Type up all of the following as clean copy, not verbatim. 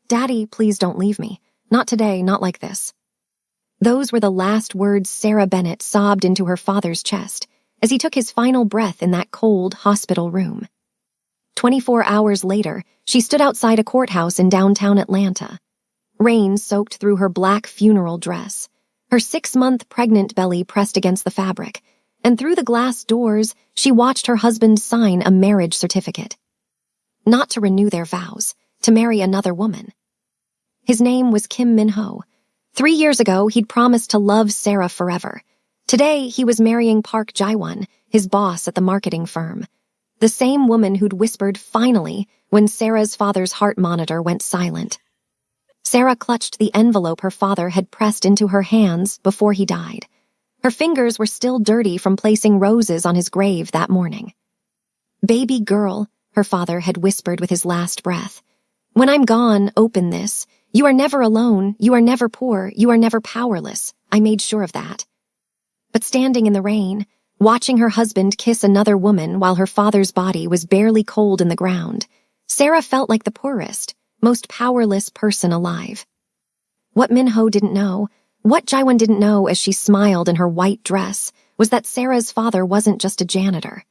"Daddy, please don't leave me. Not today, not like this." Those were the last words Sarah Bennett sobbed into her father's chest as he took his final breath in that cold hospital room. 24 hours later, she stood outside a courthouse in downtown Atlanta. Rain soaked through her black funeral dress, her 6-month pregnant belly pressed against the fabric, and through the glass doors, she watched her husband sign a marriage certificate. Not to renew their vows, to marry another woman. His name was Kim Min-ho. 3 years ago, he'd promised to love Sarah forever. Today, he was marrying Park Jae-won, his boss at the marketing firm. The same woman who'd whispered "finally" when Sarah's father's heart monitor went silent. Sarah clutched the envelope her father had pressed into her hands before he died. Her fingers were still dirty from placing roses on his grave that morning. "Baby girl," her father had whispered with his last breath. "When I'm gone, open this. You are never alone, you are never poor, you are never powerless. I made sure of that." But standing in the rain, watching her husband kiss another woman while her father's body was barely cold in the ground, Sarah felt like the poorest, most powerless person alive. What Min-ho didn't know, what Jae-won didn't know as she smiled in her white dress, was that Sarah's father wasn't just a janitor.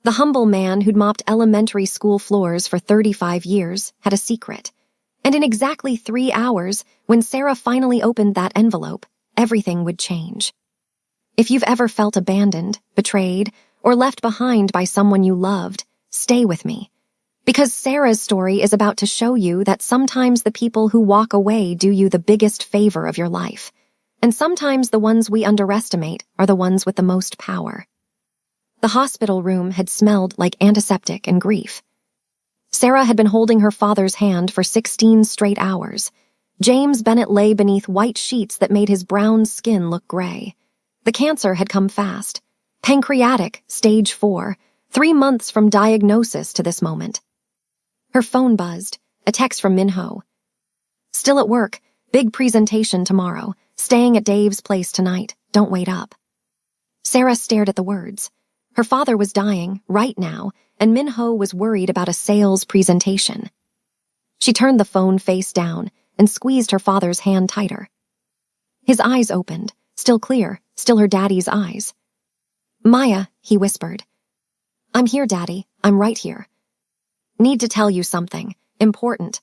The humble man who'd mopped elementary school floors for 35 years had a secret. And in exactly 3 hours, when Sarah finally opened that envelope, everything would change. If you've ever felt abandoned, betrayed, or left behind by someone you loved, stay with me. Because Sarah's story is about to show you that sometimes the people who walk away do you the biggest favor of your life. And sometimes the ones we underestimate are the ones with the most power. The hospital room had smelled like antiseptic and grief. Sarah had been holding her father's hand for 16 straight hours. James Bennett lay beneath white sheets that made his brown skin look gray. The cancer had come fast. Pancreatic, stage 4, 3 months from diagnosis to this moment. Her phone buzzed, a text from Min-ho. "Still at work, big presentation tomorrow, staying at Dave's place tonight, don't wait up." Sarah stared at the words. Her father was dying, right now, and Min-ho was worried about a sales presentation. She turned the phone face down and squeezed her father's hand tighter. His eyes opened, still clear, still her daddy's eyes. "Maya," he whispered. "I'm here, Daddy. I'm right here. Need to tell you something. Important.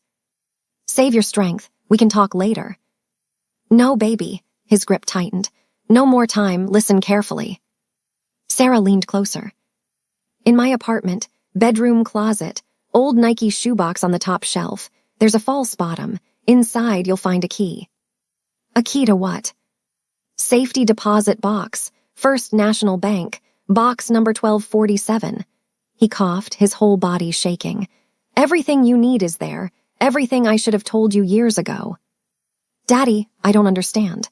Save your strength. We can talk later." "No, baby." His grip tightened. "No more time. Listen carefully." Sarah leaned closer. "In my apartment, bedroom closet, old Nike shoebox on the top shelf. There's a false bottom. Inside, you'll find a key." "A key to what?" "Safety deposit box. First National Bank. Box number 1247. He coughed, his whole body shaking. "Everything you need is there. Everything I should have told you years ago." "Daddy, I don't understand."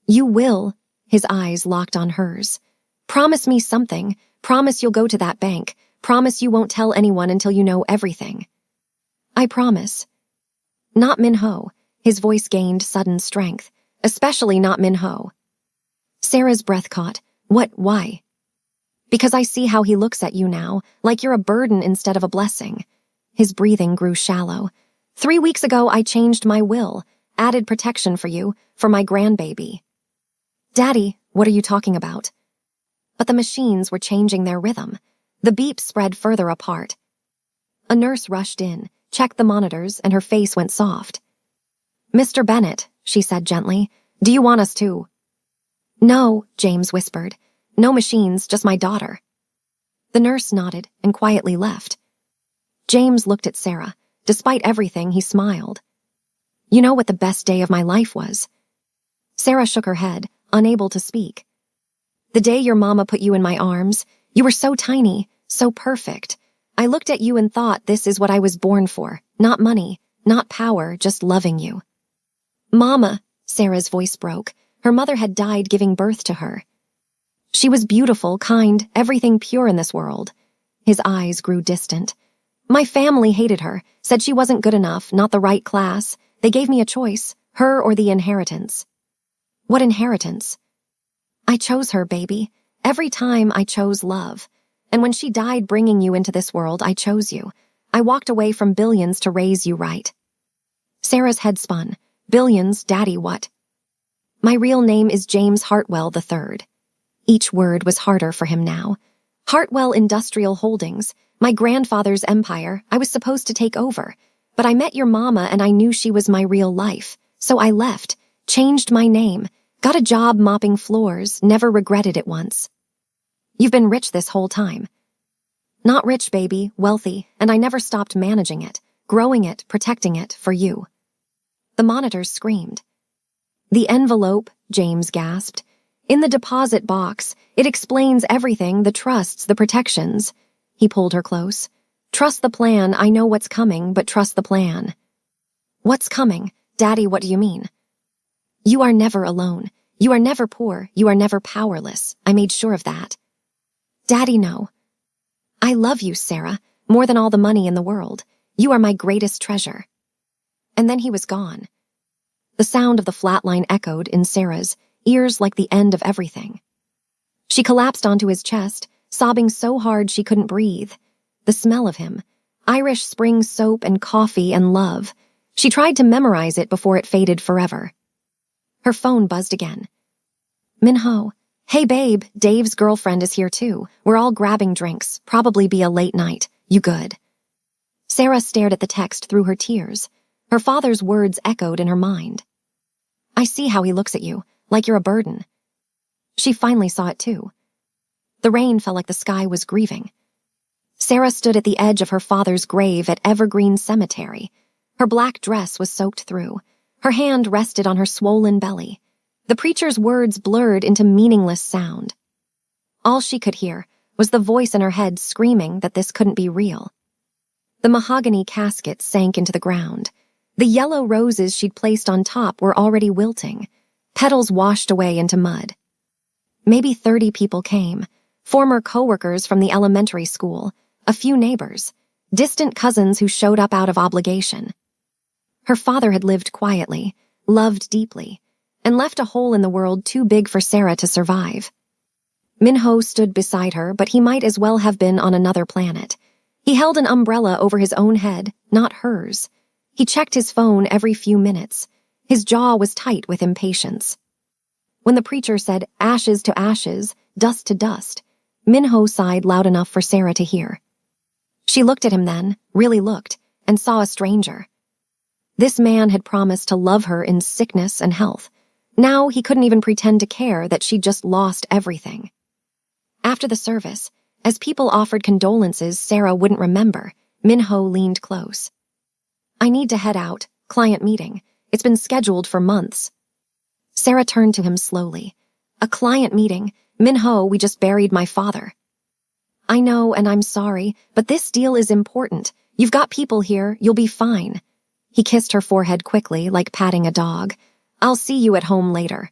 "You will." His eyes locked on hers. "Promise me something. Promise you'll go to that bank. Promise you won't tell anyone until you know everything." "I promise." "Not Min-ho." His voice gained sudden strength. "Especially not Min-ho." Sarah's breath caught. Why?" "Because I see how he looks at you now, like you're a burden instead of a blessing." His breathing grew shallow. 3 weeks ago, I changed my will, added protection for you, for my grandbaby." "Daddy, what are you talking about?" But the machines were changing their rhythm. The beeps spread further apart. A nurse rushed in, checked the monitors, and her face went soft. "Mr. Bennett," she said gently, "do you want us to?" "No," James whispered. "No machines, just my daughter." The nurse nodded and quietly left. James looked at Sarah. Despite everything, he smiled. "You know what the best day of my life was?" Sarah shook her head, unable to speak. "The day your mama put you in my arms. You were so tiny, so perfect. I looked at you and thought this is what I was born for. Not money, not power, just loving you." "Mama," Sarah's voice broke. Her mother had died giving birth to her. "She was beautiful, kind, everything pure in this world." His eyes grew distant. "My family hated her, said she wasn't good enough, not the right class. They gave me a choice, her or the inheritance." "What inheritance?" "I chose her, baby. Every time I chose love. And when she died bringing you into this world, I chose you. I walked away from billions to raise you right." Sarah's head spun. Billions, Daddy, what? My real name is James Hartwell III. Each word was harder for him now. Hartwell Industrial Holdings, my grandfather's empire. I was supposed to take over, but I met your mama and I knew she was my real life. So I left, changed my name, got a job mopping floors, never regretted it once. You've been rich this whole time. Not rich, baby, wealthy, and I never stopped managing it, growing it, protecting it, for you. The monitors screamed. The envelope, James gasped. In the deposit box, it explains everything, the trusts, the protections. He pulled her close. Trust the plan, I know what's coming, but trust the plan. What's coming? Daddy, what do you mean? You are never alone. You are never poor. You are never powerless. I made sure of that. Daddy, no. I love you, Sarah, more than all the money in the world. You are my greatest treasure. And then he was gone. The sound of the flatline echoed in Sarah's ears like the end of everything. She collapsed onto his chest, sobbing so hard she couldn't breathe. The smell of him, Irish spring soap and coffee and love. She tried to memorize it before it faded forever. Her phone buzzed again. Minho. Hey babe, Dave's girlfriend is here too. We're all grabbing drinks. Probably be a late night. You good? Sarah stared at the text through her tears. Her father's words echoed in her mind. I see how he looks at you, like you're a burden. She finally saw it too. The rain felt like the sky was grieving. Sarah stood at the edge of her father's grave at Evergreen Cemetery. Her black dress was soaked through. Her hand rested on her swollen belly. The preacher's words blurred into meaningless sound. All she could hear was the voice in her head screaming that this couldn't be real. The mahogany casket sank into the ground. The yellow roses she'd placed on top were already wilting. Petals washed away into mud. Maybe 30 people came. Former coworkers from the elementary school, a few neighbors, distant cousins who showed up out of obligation. Her father had lived quietly, loved deeply, and left a hole in the world too big for Sarah to survive. Minho stood beside her, but he might as well have been on another planet. He held an umbrella over his own head, not hers. He checked his phone every few minutes. His jaw was tight with impatience. When the preacher said, ashes to ashes, dust to dust, Minho sighed loud enough for Sarah to hear. She looked at him then, really looked, and saw a stranger. This man had promised to love her in sickness and health. Now he couldn't even pretend to care that she'd just lost everything. After the service, as people offered condolences Sarah wouldn't remember, Minho leaned close. I need to head out, client meeting. It's been scheduled for months. Sarah turned to him slowly. A client meeting? Minho, we just buried my father. I know, and I'm sorry, but this deal is important. You've got people here, you'll be fine. He kissed her forehead quickly, like patting a dog. I'll see you at home later.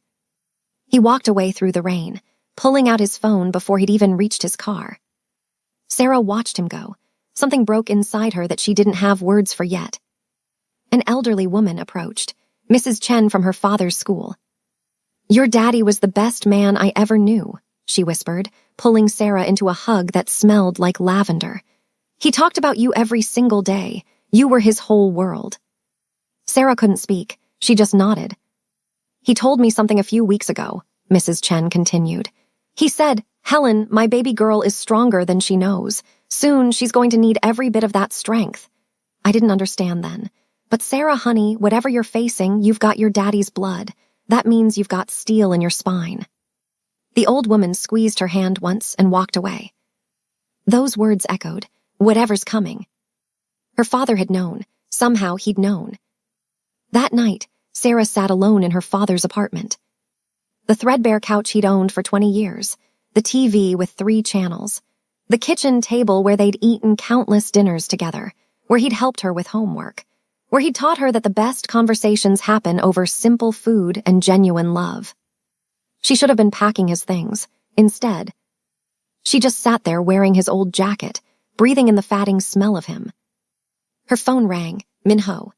He walked away through the rain, pulling out his phone before he'd even reached his car. Sarah watched him go. Something broke inside her that she didn't have words for yet. An elderly woman approached, Mrs. Chen from her father's school. Your daddy was the best man I ever knew, she whispered, pulling Sarah into a hug that smelled like lavender. He talked about you every single day. You were his whole world. Sarah couldn't speak. She just nodded. He told me something a few weeks ago, Mrs. Chen continued. He said, Helen, my baby girl is stronger than she knows. Soon she's going to need every bit of that strength. I didn't understand then. But Sarah, honey, whatever you're facing, you've got your daddy's blood. That means you've got steel in your spine. The old woman squeezed her hand once and walked away. Those words echoed, whatever's coming. Her father had known. Somehow he'd known. That night, Sarah sat alone in her father's apartment. The threadbare couch he'd owned for 20 years, the TV with 3 channels, the kitchen table where they'd eaten countless dinners together, where he'd helped her with homework, where he'd taught her that the best conversations happen over simple food and genuine love. She should have been packing his things. Instead, she just sat there wearing his old jacket, breathing in the fatting smell of him. Her phone rang. Minho.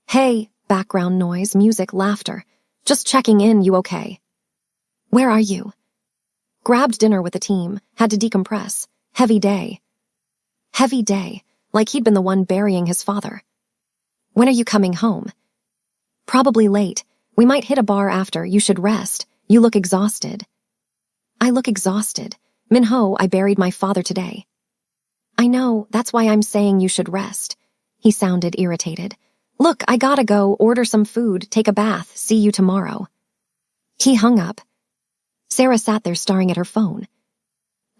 Hey, background noise, music, laughter. Just checking in, you okay? Where are you? Grabbed dinner with the team, had to decompress. Heavy day. Heavy day, like he'd been the one burying his father. When are you coming home? Probably late. We might hit a bar after. You should rest. You look exhausted. I look exhausted. Minho, I buried my father today. I know, that's why I'm saying you should rest. He sounded irritated. Look, I gotta go, order some food, take a bath, see you tomorrow. He hung up. Sarah sat there staring at her phone.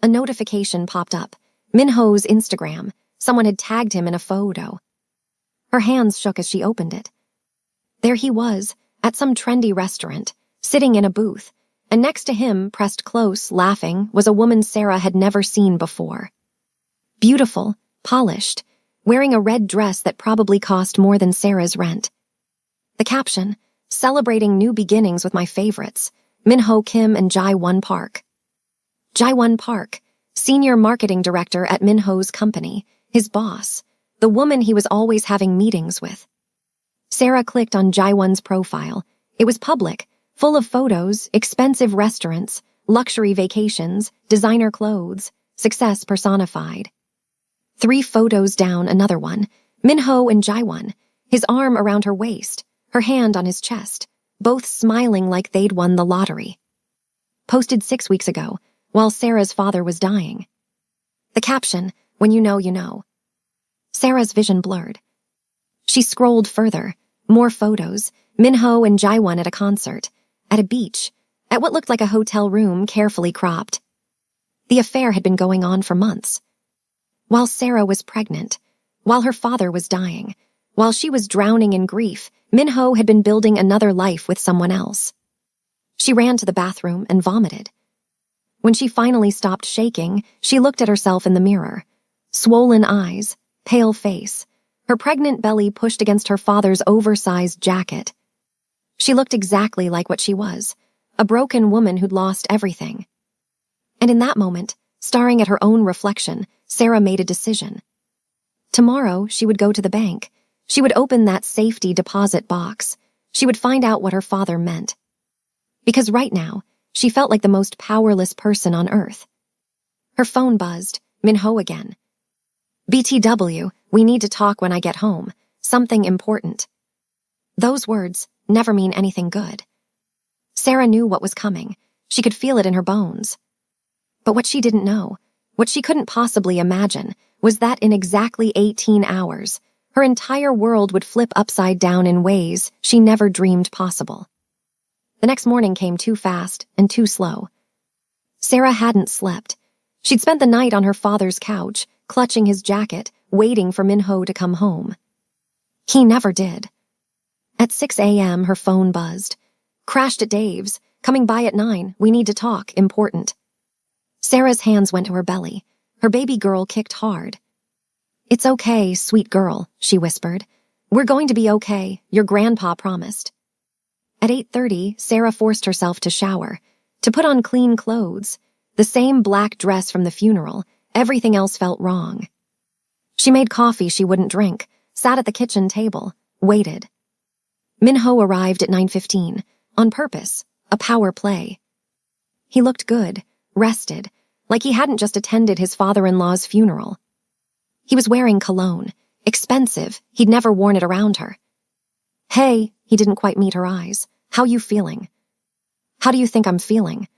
A notification popped up. Minho's Instagram. Someone had tagged him in a photo. Her hands shook as she opened it. There he was, at some trendy restaurant, sitting in a booth, and next to him, pressed close, laughing, was a woman Sarah had never seen before. Beautiful, polished, wearing a red dress that probably cost more than Sarah's rent. The caption, celebrating new beginnings with my favorites, Minho Kim and Jae-won Park. Jae-won Park, senior marketing director at Minho's company, his boss, the woman he was always having meetings with. Sarah clicked on Jae-won's profile. It was public, full of photos, expensive restaurants, luxury vacations, designer clothes, success personified. 3 photos down, another one, Minho and Jae-won, his arm around her waist, her hand on his chest, both smiling like they'd won the lottery. Posted 6 weeks ago, while Sarah's father was dying. The caption, when you know, you know. Sarah's vision blurred. She scrolled further, more photos, Minho and Jae-won at a concert, at a beach, at what looked like a hotel room carefully cropped. The affair had been going on for months. While Sarah was pregnant, while her father was dying, while she was drowning in grief, Minho had been building another life with someone else. She ran to the bathroom and vomited. When she finally stopped shaking, she looked at herself in the mirror. Swollen eyes, pale face, her pregnant belly pushed against her father's oversized jacket. She looked exactly like what she was, a broken woman who'd lost everything. And in that moment, staring at her own reflection, Sarah made a decision. Tomorrow, she would go to the bank. She would open that safety deposit box. She would find out what her father meant. Because right now, she felt like the most powerless person on earth. Her phone buzzed, Minho again. BTW, we need to talk when I get home. Something important. Those words never mean anything good. Sarah knew what was coming. She could feel it in her bones. But what she didn't know, what she couldn't possibly imagine, was that in exactly 18 hours, her entire world would flip upside down in ways she never dreamed possible. The next morning came too fast and too slow. Sarah hadn't slept. She'd spent the night on her father's couch, clutching his jacket, waiting for Minho to come home. He never did. At 6 a.m., her phone buzzed. Crashed at Dave's. Coming by at 9. We need to talk. Important. Sarah's hands went to her belly. Her baby girl kicked hard. It's okay, sweet girl, she whispered. We're going to be okay. Your grandpa promised. At 8:30, Sarah forced herself to shower, to put on clean clothes, the same black dress from the funeral. Everything else felt wrong. She made coffee she wouldn't drink, sat at the kitchen table, waited. Minho arrived at 9:15, on purpose, a power play. He looked good, rested, like he hadn't just attended his father-in-law's funeral. He was wearing cologne, expensive, he'd never worn it around her. Hey, he didn't quite meet her eyes. How you feeling? How do you think I'm feeling?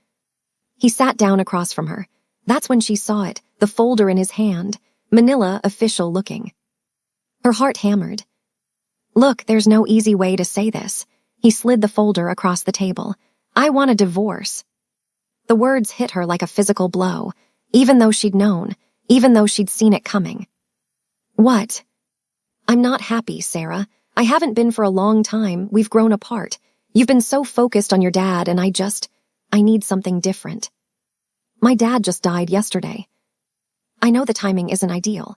He sat down across from her. That's when she saw it, the folder in his hand, manila official looking. Her heart hammered. Look, there's no easy way to say this. He slid the folder across the table. I want a divorce. The words hit her like a physical blow, even though she'd known, even though she'd seen it coming. What? I'm not happy, Sarah. I haven't been for a long time. We've grown apart. You've been so focused on your dad, and I need something different. My dad just died yesterday. I know the timing isn't ideal.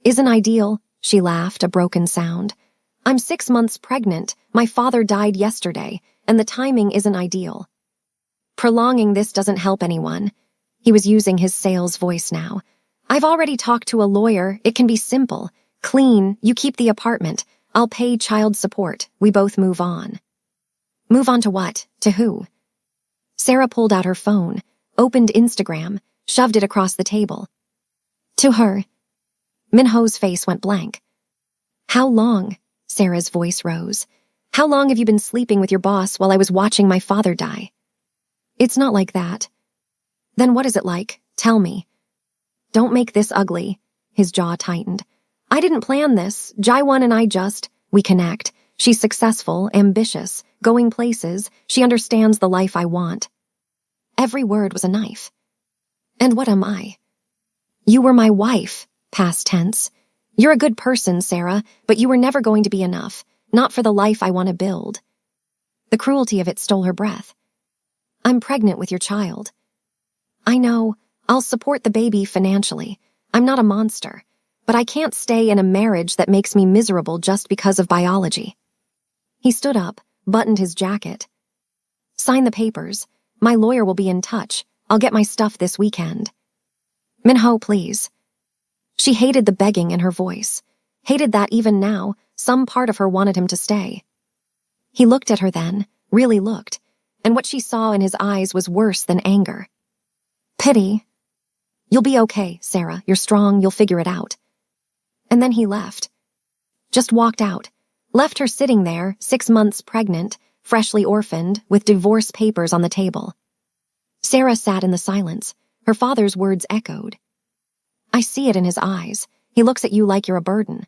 Isn't ideal? She laughed, a broken sound. I'm 6 months pregnant. My father died yesterday, and the timing isn't ideal. Prolonging this doesn't help anyone. He was using his sales voice now. I've already talked to a lawyer. It can be simple. Clean. You keep the apartment. I'll pay child support. We both move on. Move on to what? To who? Sarah pulled out her phone, opened Instagram, shoved it across the table. To her. Minho's face went blank. How long? Sarah's voice rose. How long have you been sleeping with your boss while I was watching my father die? It's not like that. Then what is it like? Tell me. Don't make this ugly. His jaw tightened. I didn't plan this. Jaiwan and I we connect. She's successful, ambitious, going places. She understands the life I want. Every word was a knife. And what am I? You were my wife, past tense. You're a good person, Sarah, but you were never going to be enough. Not for the life I want to build. The cruelty of it stole her breath. I'm pregnant with your child. I know. I'll support the baby financially. I'm not a monster. But I can't stay in a marriage that makes me miserable just because of biology. He stood up, buttoned his jacket. Sign the papers. My lawyer will be in touch. I'll get my stuff this weekend. Minho, please. She hated the begging in her voice. Hated that even now, some part of her wanted him to stay. He looked at her then, really looked, and what she saw in his eyes was worse than anger. Pity. You'll be okay, Sarah. You're strong. You'll figure it out. And then he left. Just walked out. Left her sitting there, 6 months pregnant, freshly orphaned, with divorce papers on the table. Sarah sat in the silence. Her father's words echoed. I see it in his eyes. He looks at you like you're a burden.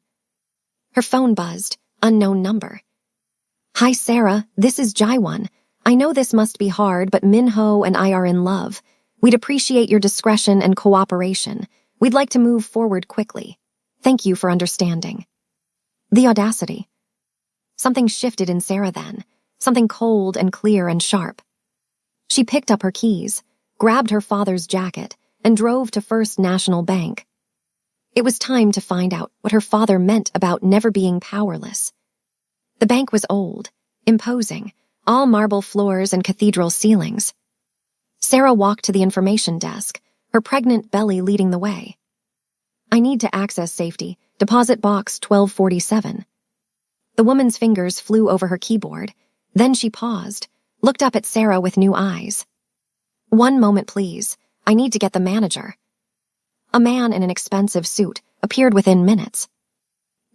Her phone buzzed. Unknown number. Hi, Sarah. This is Jaiwan. I know this must be hard, but Minho and I are in love. We'd appreciate your discretion and cooperation. We'd like to move forward quickly. Thank you for understanding. The audacity. Something shifted in Sarah then. Something cold and clear and sharp. She picked up her keys, grabbed her father's jacket, and drove to First National Bank. It was time to find out what her father meant about never being powerless. The bank was old, imposing, all marble floors and cathedral ceilings. Sarah walked to the information desk, her pregnant belly leading the way. I need to access safety, deposit box 1247. The woman's fingers flew over her keyboard. Then she paused, looked up at Sarah with new eyes. One moment, please. I need to get the manager. A man in an expensive suit appeared within minutes.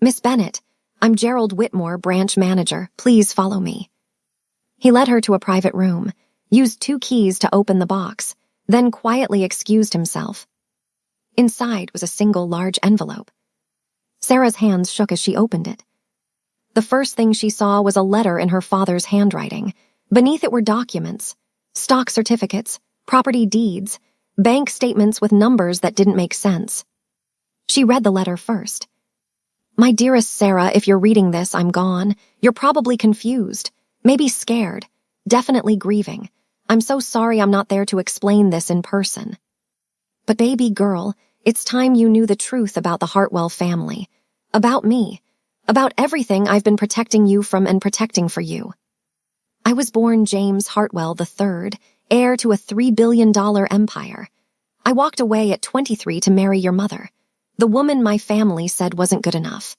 Miss Bennett, I'm Gerald Whitmore, branch manager. Please follow me. He led her to a private room, used 2 keys to open the box, then quietly excused himself. Inside was a single large envelope. Sarah's hands shook as she opened it. The first thing she saw was a letter in her father's handwriting. Beneath it were documents, stock certificates, property deeds, bank statements with numbers that didn't make sense. She read the letter first. My dearest Sarah, if you're reading this, I'm gone. You're probably confused, maybe scared, definitely grieving. I'm so sorry I'm not there to explain this in person. But baby girl, it's time you knew the truth about the Hartwell family, about me, about everything I've been protecting you from and protecting for you. I was born James Hartwell III, heir to a $3 billion empire. I walked away at 23 to marry your mother, the woman my family said wasn't good enough.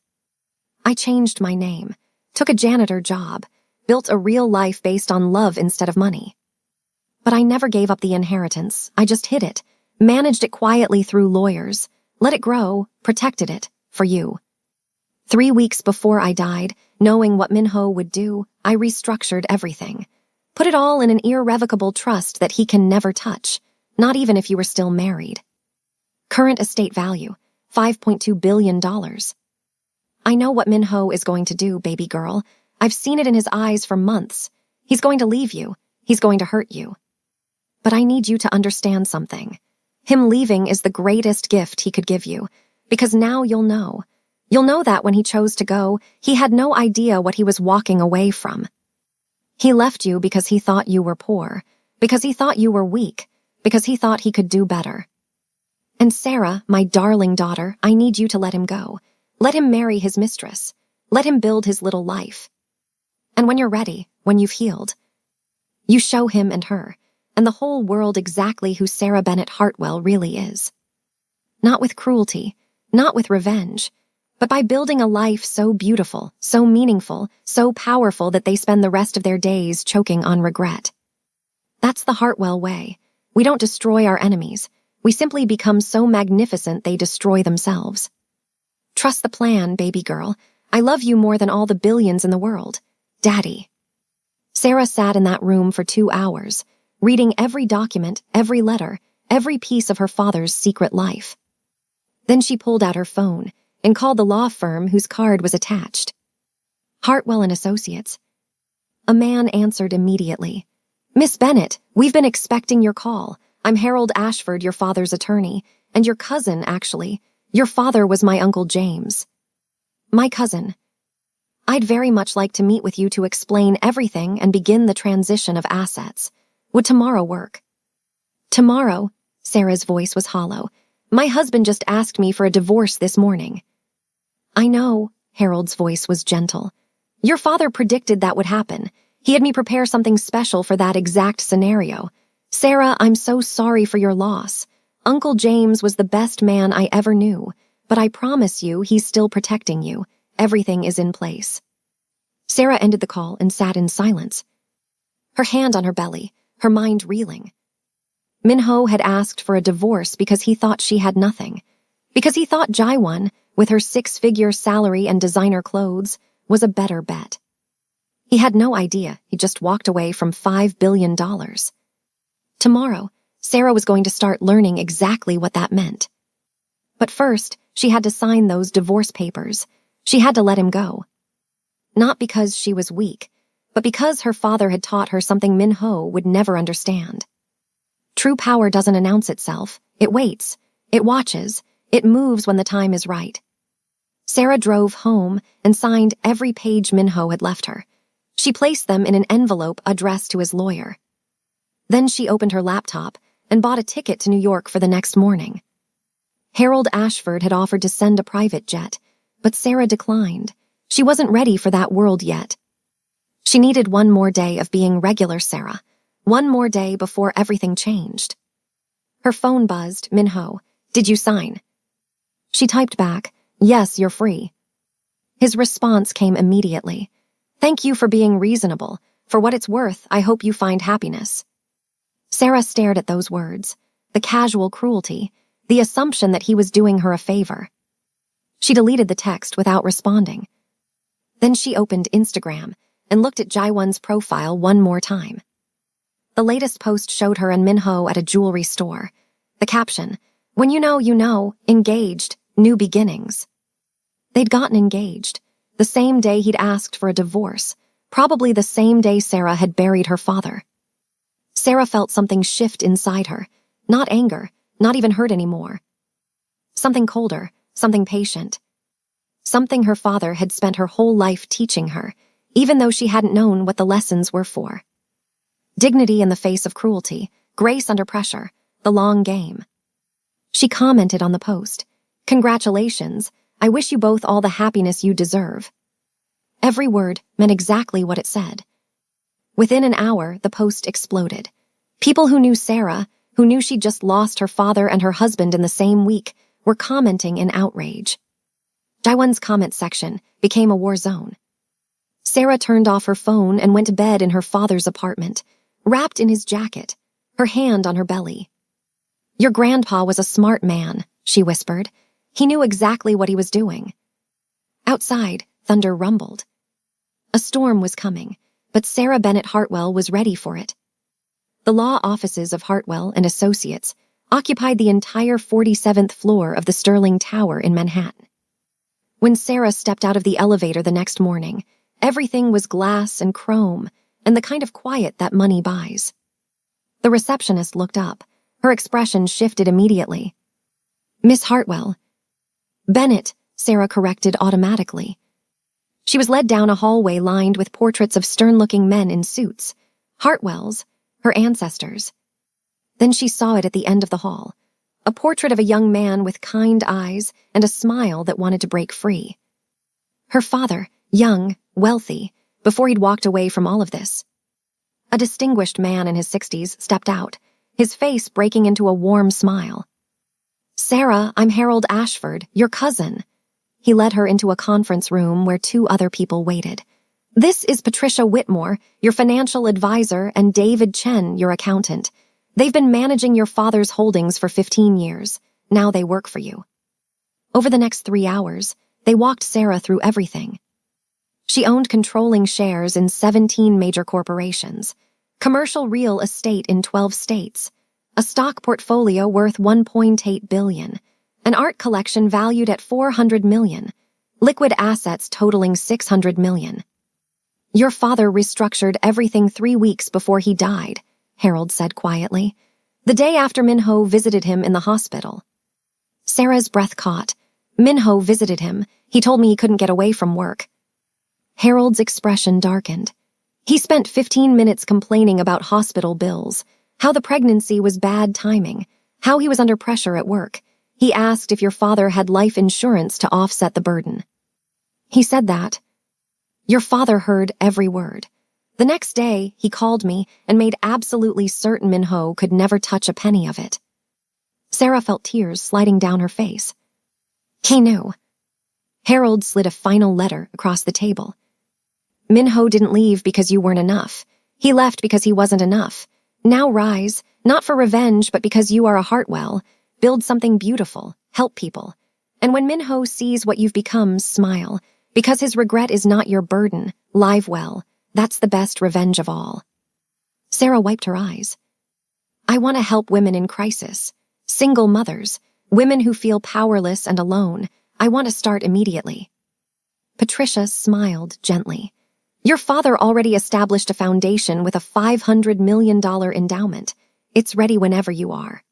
I changed my name, took a janitor job, built a real life based on love instead of money. But I never gave up the inheritance. I just hid it, managed it quietly through lawyers, let it grow, protected it, for you. 3 weeks before I died, knowing what Minho would do, I restructured everything. Put it all in an irrevocable trust that he can never touch, not even if you were still married. Current estate value, $5.2 billion. I know what Minho is going to do, baby girl. I've seen it in his eyes for months. He's going to leave you. He's going to hurt you. But I need you to understand something. Him leaving is the greatest gift he could give you, because now you'll know. You'll know that when he chose to go, he had no idea what he was walking away from. He left you because he thought you were poor, because he thought you were weak, because he thought he could do better. And Sarah, my darling daughter, I need you to let him go. Let him marry his mistress. Let him build his little life. And when you're ready, when you've healed, you show him and her, and the whole world exactly who Sarah Bennett Hartwell really is. Not with cruelty, not with revenge, but by building a life so beautiful, so meaningful, so powerful that they spend the rest of their days choking on regret. That's the Hartwell way. We don't destroy our enemies. We simply become so magnificent they destroy themselves. Trust the plan, baby girl. I love you more than all the billions in the world. Daddy. Sarah sat in that room for 2 hours, reading every document, every letter, every piece of her father's secret life. Then she pulled out her phone and called the law firm whose card was attached. Hartwell and Associates. A man answered immediately. Miss Bennett, we've been expecting your call. I'm Harold Ashford, your father's attorney, and your cousin, actually. Your father was my Uncle James. My cousin. I'd very much like to meet with you to explain everything and begin the transition of assets. Would tomorrow work? Tomorrow? Sarah's voice was hollow. My husband just asked me for a divorce this morning. I know, Harold's voice was gentle. Your father predicted that would happen. He had me prepare something special for that exact scenario. Sarah, I'm so sorry for your loss. Uncle James was the best man I ever knew, but I promise you he's still protecting you. Everything is in place. Sarah ended the call and sat in silence, her hand on her belly, her mind reeling. Minho had asked for a divorce because he thought she had nothing, because he thought Jaiwan, with her 6-figure salary and designer clothes, was a better bet. He had no idea he just walked away from $5 billion. Tomorrow, Sarah was going to start learning exactly what that meant. But first, she had to sign those divorce papers. She had to let him go. Not because she was weak, but because her father had taught her something Minho would never understand. True power doesn't announce itself. It waits. It watches. It moves when the time is right. Sarah drove home and signed every page Minho had left her. She placed them in an envelope addressed to his lawyer. Then she opened her laptop and bought a ticket to New York for the next morning. Harold Ashford had offered to send a private jet, but Sarah declined. She wasn't ready for that world yet. She needed one more day of being regular Sarah, one more day before everything changed. Her phone buzzed. Minho, did you sign? She typed back, yes, you're free. His response came immediately. Thank you for being reasonable. For what it's worth, I hope you find happiness. Sarah stared at those words, the casual cruelty, the assumption that he was doing her a favor. She deleted the text without responding. Then she opened Instagram and looked at Jaiwan's profile one more time. The latest post showed her and Minho at a jewelry store. The caption, when you know, engaged, new beginnings. They'd gotten engaged, the same day he'd asked for a divorce, probably the same day Sarah had buried her father. Sarah felt something shift inside her, not anger, not even hurt anymore. Something colder, something patient. Something her father had spent her whole life teaching her, even though she hadn't known what the lessons were for. Dignity in the face of cruelty, grace under pressure, the long game. She commented on the post, congratulations, I wish you both all the happiness you deserve. Every word meant exactly what it said. Within an hour, the post exploded. People who knew Sarah, who knew she'd just lost her father and her husband in the same week, were commenting in outrage. Jaiwan's comment section became a war zone. Sarah turned off her phone and went to bed in her father's apartment, wrapped in his jacket, her hand on her belly. Your grandpa was a smart man, she whispered. He knew exactly what he was doing. Outside, thunder rumbled. A storm was coming, but Sarah Bennett Hartwell was ready for it. The law offices of Hartwell and Associates occupied the entire 47th floor of the Sterling Tower in Manhattan. When Sarah stepped out of the elevator the next morning, everything was glass and chrome and the kind of quiet that money buys. The receptionist looked up. Her expression shifted immediately. Miss Hartwell. Bennett, Sarah corrected automatically. She was led down a hallway lined with portraits of stern-looking men in suits, Hartwells, her ancestors. Then she saw it at the end of the hall, a portrait of a young man with kind eyes and a smile that wanted to break free. Her father, young, wealthy, before he'd walked away from all of this. A distinguished man in his 60s stepped out, his face breaking into a warm smile. Sarah, I'm Harold Ashford, your cousin. He led her into a conference room where 2 other people waited. This is Patricia Whitmore, your financial advisor, and David Chen, your accountant. They've been managing your father's holdings for 15 years. Now they work for you. Over the next 3 hours, They walked Sarah through everything. She owned controlling shares in 17 major corporations, commercial real estate in 12 states, a stock portfolio worth $1.8 billion, an art collection valued at $400 million, liquid assets totaling $600 million. Your father restructured everything 3 weeks before he died, Harold said quietly, the day after Minho visited him in the hospital. Sarah's breath caught. Minho visited him. He told me he couldn't get away from work. Harold's expression darkened. He spent 15 minutes complaining about hospital bills, how the pregnancy was bad timing, how he was under pressure at work. He asked if your father had life insurance to offset the burden. He said that. Your father heard every word. The next day, he called me and made absolutely certain Minho could never touch a penny of it. Sarah felt tears sliding down her face. He knew. Harold slid a final letter across the table. Minho didn't leave because you weren't enough. He left because he wasn't enough. Now rise, not for revenge, but because you are a Hartwell. Build something beautiful, help people. And when Minho sees what you've become, smile. Because his regret is not your burden, live well. That's the best revenge of all. Sarah wiped her eyes. I want to help women in crisis. Single mothers, women who feel powerless and alone. I want to start immediately. Patricia smiled gently. Your father already established a foundation with a $500 million endowment. It's ready whenever you are.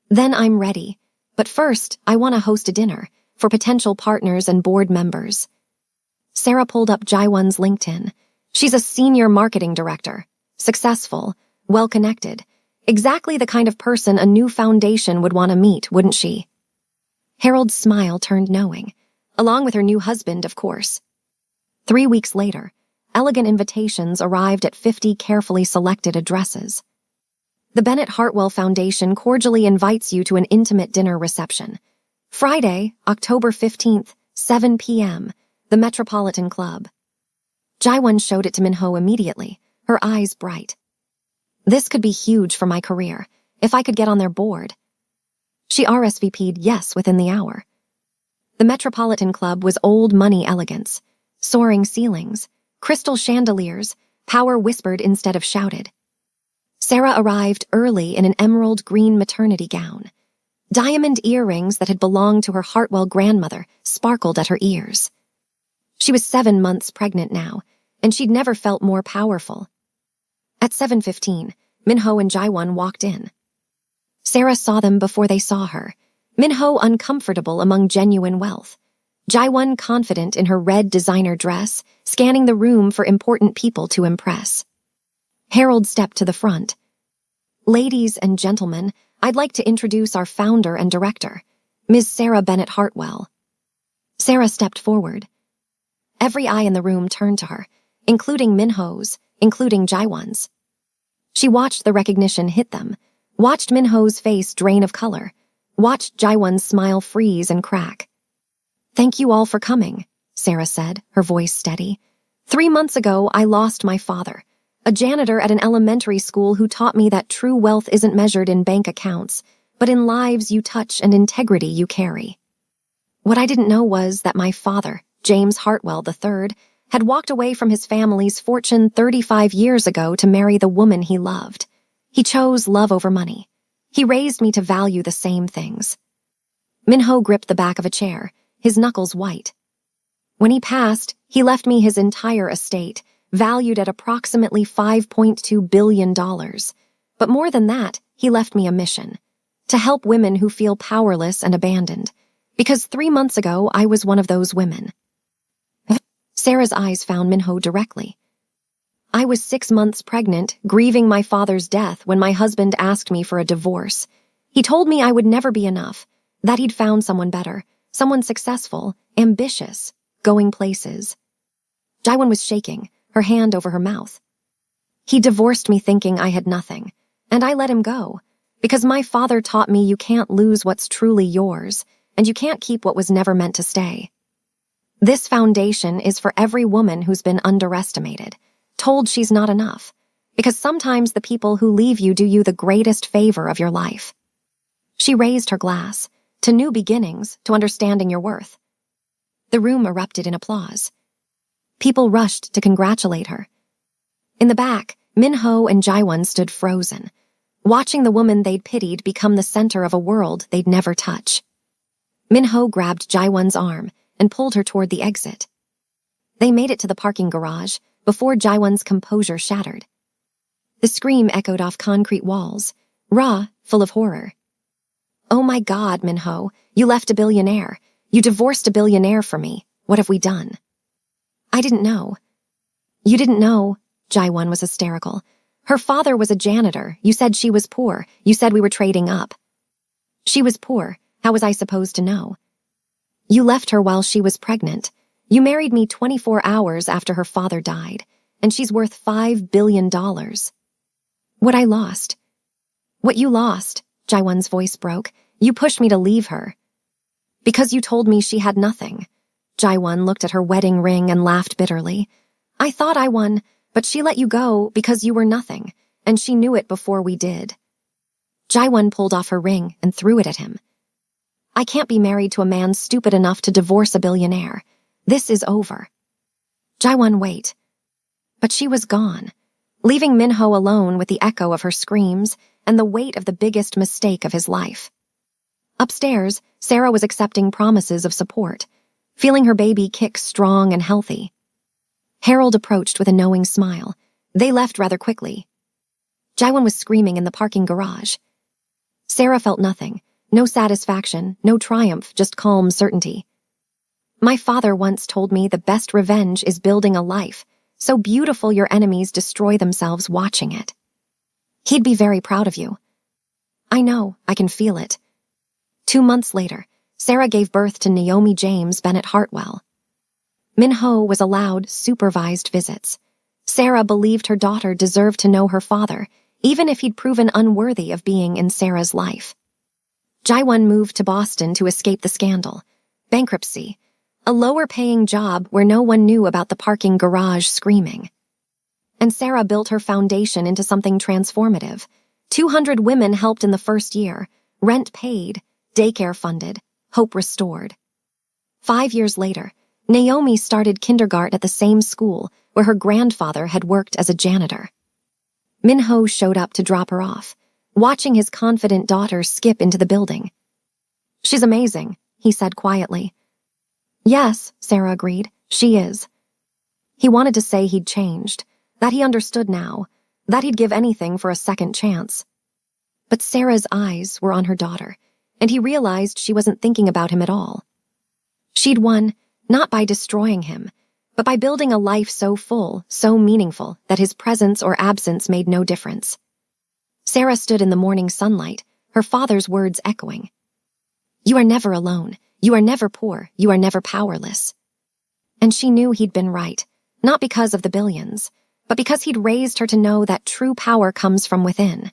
Then I'm ready. But first, I want to host a dinner for potential partners and board members. Sarah pulled up Jaiwon's LinkedIn. She's a senior marketing director, successful, well-connected, exactly the kind of person a new foundation would want to meet, wouldn't she? Harold's smile turned knowing, along with her new husband, of course. 3 weeks later, elegant invitations arrived at 50 carefully selected addresses. The Bennett Hartwell Foundation cordially invites you to an intimate dinner reception. Friday, October 15th, 7 p.m., the Metropolitan Club. Jaiwon showed it to Minho immediately, her eyes bright. This could be huge for my career, if I could get on their board. She RSVP'd yes within the hour. The Metropolitan Club was old money elegance, soaring ceilings, crystal chandeliers, power whispered instead of shouted. Sarah arrived early in an emerald green maternity gown. Diamond earrings that had belonged to her Hartwell grandmother sparkled at her ears. She was 7 months pregnant now, and she'd never felt more powerful. At 7:15, Minho and Jaiwon walked in. Sarah saw them before they saw her, Minho uncomfortable among genuine wealth, Jaiwon confident in her red designer dress, scanning the room for important people to impress. Harold stepped to the front. Ladies and gentlemen, I'd like to introduce our founder and director, Ms. Sarah Bennett Hartwell. Sarah stepped forward. Every eye in the room turned to her, including Minho's, including Jaiwon's. She watched the recognition hit them, watched Minho's face drain of color, watched Jaiwon's smile freeze and crack. Thank you all for coming, Sarah said, her voice steady. 3 months ago, I lost my father, a janitor at an elementary school who taught me that true wealth isn't measured in bank accounts, but in lives you touch and integrity you carry. What I didn't know was that my father, James Hartwell III, had walked away from his family's fortune 35 years ago to marry the woman he loved. He chose love over money. He raised me to value the same things. Minho gripped the back of a chair, his knuckles white. When he passed, he left me his entire estate, valued at approximately $5.2 billion. But more than that, he left me a mission: to help women who feel powerless and abandoned. Because 3 months ago, I was one of those women. Sarah's eyes found Minho directly. I was 6 months pregnant, grieving my father's death when my husband asked me for a divorce. He told me I would never be enough, that he'd found someone better, someone successful, ambitious, going places. Jaiwon was shaking, her hand over her mouth. He divorced me thinking I had nothing, and I let him go, because my father taught me you can't lose what's truly yours, and you can't keep what was never meant to stay. This foundation is for every woman who's been underestimated, told she's not enough, because sometimes the people who leave you do you the greatest favor of your life. She raised her glass, to new beginnings, to understanding your worth. The room erupted in applause. People rushed to congratulate her. In the back, Min-ho and Jae-won stood frozen, watching the woman they'd pitied become the center of a world they'd never touch. Min-ho grabbed Jae-won's arm and pulled her toward the exit. They made it to the parking garage before Jae-won's composure shattered. The scream echoed off concrete walls, raw, full of horror. "Oh my God, Min-ho, you left a billionaire. You divorced a billionaire for me. What have we done?" "I didn't know." "You didn't know?" Jae-won was hysterical. "Her father was a janitor. You said she was poor. You said we were trading up." "She was poor. How was I supposed to know?" "You left her while she was pregnant. You married me 24 hours after her father died, and she's worth $5 billion. What I lost?" "What you lost," Jae-won's voice broke. "You pushed me to leave her." "Because you told me she had nothing." Jae-won looked at her wedding ring and laughed bitterly. "I thought I won, but she let you go because you were nothing, and she knew it before we did." Jae-won pulled off her ring and threw it at him. "I can't be married to a man stupid enough to divorce a billionaire. This is over." "Jae-won, wait." But she was gone, leaving Min-ho alone with the echo of her screams and the weight of the biggest mistake of his life. Upstairs, Sarah was accepting promises of support, feeling her baby kick strong and healthy. Harold approached with a knowing smile. They left rather quickly. Jae-won was screaming in the parking garage. Sarah felt nothing, no satisfaction, no triumph, just calm certainty. "My father once told me the best revenge is building a life, so beautiful your enemies destroy themselves watching it. He'd be very proud of you." "I know, I can feel it." 2 months later, Sarah gave birth to Naomi James Bennett Hartwell. Min-ho was allowed supervised visits. Sarah believed her daughter deserved to know her father, even if he'd proven unworthy of being in Sarah's life. Jae-won moved to Boston to escape the scandal. Bankruptcy. A lower-paying job where no one knew about the parking garage screaming. And Sarah built her foundation into something transformative. 200 women helped in the first year, rent paid, daycare funded, hope restored. 5 years later, Naomi started kindergarten at the same school where her grandfather had worked as a janitor. Min-ho showed up to drop her off, watching his confident daughter skip into the building. "She's amazing," he said quietly. "Yes," Sarah agreed, "she is." He wanted to say he'd changed, that he understood now, that he'd give anything for a second chance. But Sarah's eyes were on her daughter, and he realized she wasn't thinking about him at all. She'd won, not by destroying him, but by building a life so full, so meaningful, that his presence or absence made no difference. Sarah stood in the morning sunlight, her father's words echoing. "You are never alone. You are never poor. You are never powerless." And she knew he'd been right, not because of the billions, but because he'd raised her to know that true power comes from within.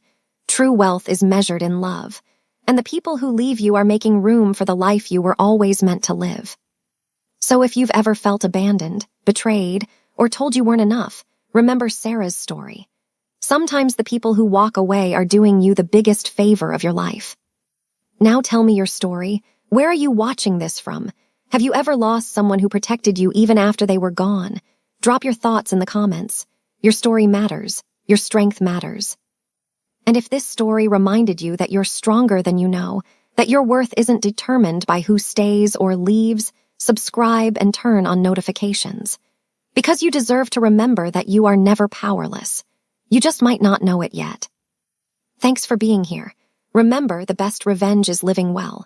True wealth is measured in love, and the people who leave you are making room for the life you were always meant to live. So if you've ever felt abandoned, betrayed, or told you weren't enough, remember Sarah's story. Sometimes the people who walk away are doing you the biggest favor of your life. Now tell me your story. Where are you watching this from? Have you ever lost someone who protected you even after they were gone? Drop your thoughts in the comments. Your story matters. Your strength matters. And if this story reminded you that you're stronger than you know, that your worth isn't determined by who stays or leaves, subscribe and turn on notifications. Because you deserve to remember that you are never powerless. You just might not know it yet. Thanks for being here. Remember, the best revenge is living well.